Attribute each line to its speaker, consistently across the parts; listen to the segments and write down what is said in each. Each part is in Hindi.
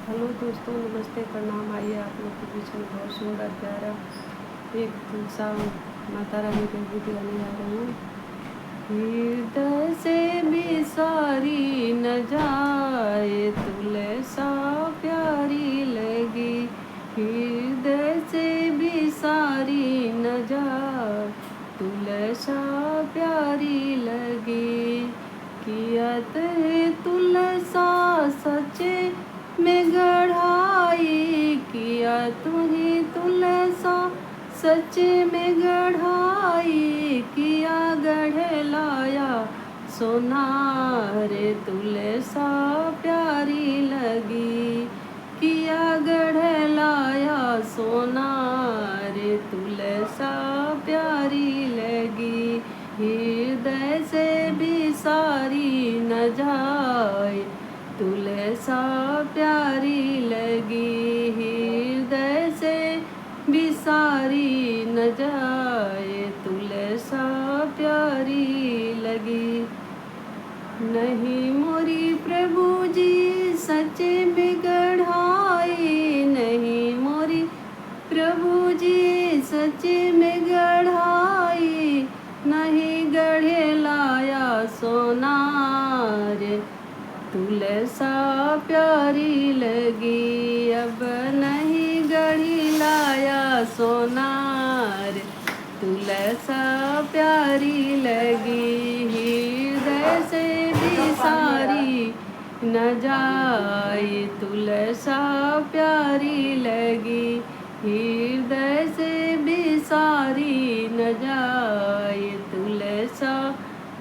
Speaker 1: हेलो दोस्तों, नमस्ते, प्रणाम। आइए आप लोग के बीच में बहुत सुंदर प्यारा एक सा माता रानी का गीत गाने जा रही हूँ। हृदय से भी सारी न जाए तुलसा प्यारी लगी, हृदय से भी सारी न जाए तुलसा प्यारी लगी। कियत है तुलसा सचे में गढ़ाई, किया तुम्हें तुलसा सचे में गढ़ाई, किया गढ़ लाया सोनार तुलसा प्यारी लगी, किया गढ़ लाया सोनार तुलसा प्यारी लगी। हृदय से भी सारी न जाए तुलसा प्यारी लगी, हृदय से भी सारी न जाए तुलसा प्यारी लगी। नहीं मोरी प्रभु जी सचे में गढ़ाई, नहीं मोरी प्रभु जी सचे में गढ़ाई, नहीं गढ़े लाया सोनार तुलसा प्यारी लगी। अब नहीं गढ़ी लाया सोनार तुलसा प्यारी लगी, हृदय से भी सारी न जाए तुलसा प्यारी लगी, हृदय से भी सारी न जाए तुलसा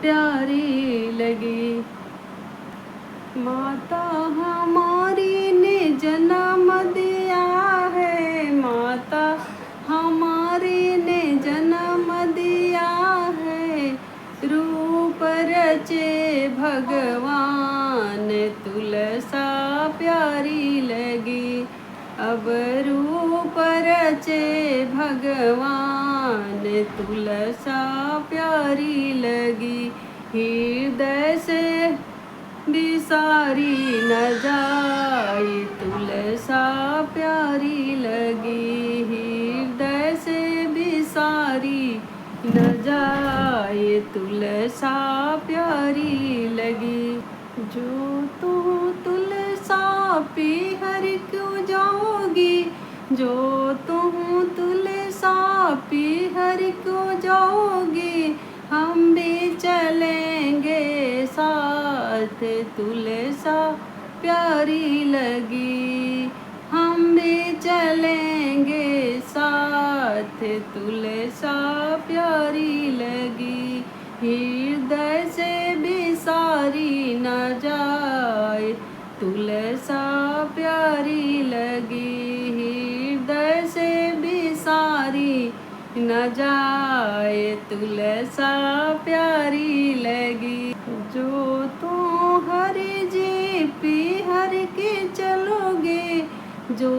Speaker 1: प्यारी लगी। माता हमारी ने जन्म दिया है, माता हमारी ने जन्म दिया है, रूप रचे भगवान तुलसा प्यारी लगी। अब रूप रचे भगवान तुलसा प्यारी लगी, हृदय से भी सारी न जाए तुलसा प्यारी लगी, हृदय से भी सारी न जाए तुलसा प्यारी लगी। जो तू तुलसा पी हर क्यों जाओगी, जो तुम तुलसा पी हर क्यों जाओगी, हम भी चलेंगे साथ तुलसा प्यारी लगी, हम भी चलेंगे साथ तुलसा प्यारी लगी, हृदय से भी सारी न जाए तुलसा प्यारी लगी, हृदय से भी सारी न जाए तुलसा प्यारी लगी। जो तुम हरि जी पी हर के चलोगे, जो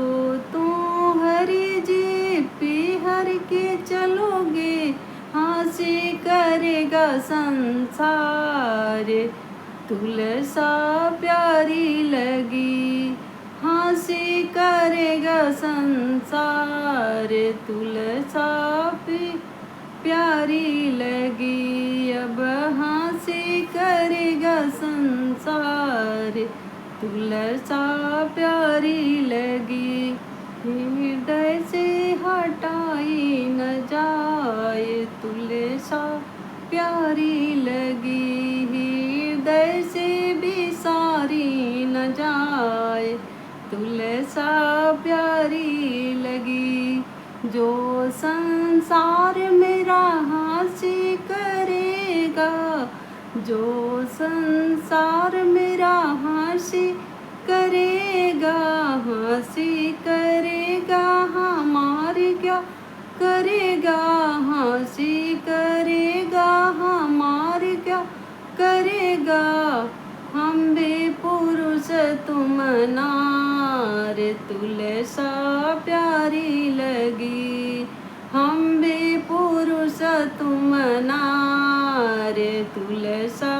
Speaker 1: तुम हरि जी पी हर के चलोगे, हंसी करेगा संसार तुलसा प्यारी लगी, हंसी करेगा संसार तुलसा प्यारी लगी। अब हंसी करेगा संसार तुलसा प्यारी लगी, हृदय से हटाई न जाए तुलसा प्यारी लगी, हृदय से भी सारी न जाए तुलसा प्यारी लगी। जो संसार मेरा हंसी करेगा, जो संसार मेरा हंसी करेगा, हंसी करेगा हमारे क्या करेगा, हंसी करेगा हमारे क्या करेगा, हम भी पुरुष तुम नार तुलसा प्यारी लगी, हम भी पुरुष तुम नार तुलसा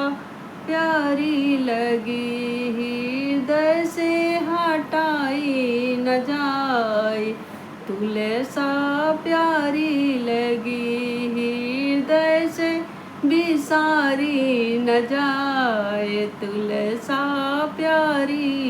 Speaker 1: प्यारी लगी, हृदय से हटाई तुलसा प्यारी लगी, हृदय से बिसारी न जाए, तुलसा प्यारी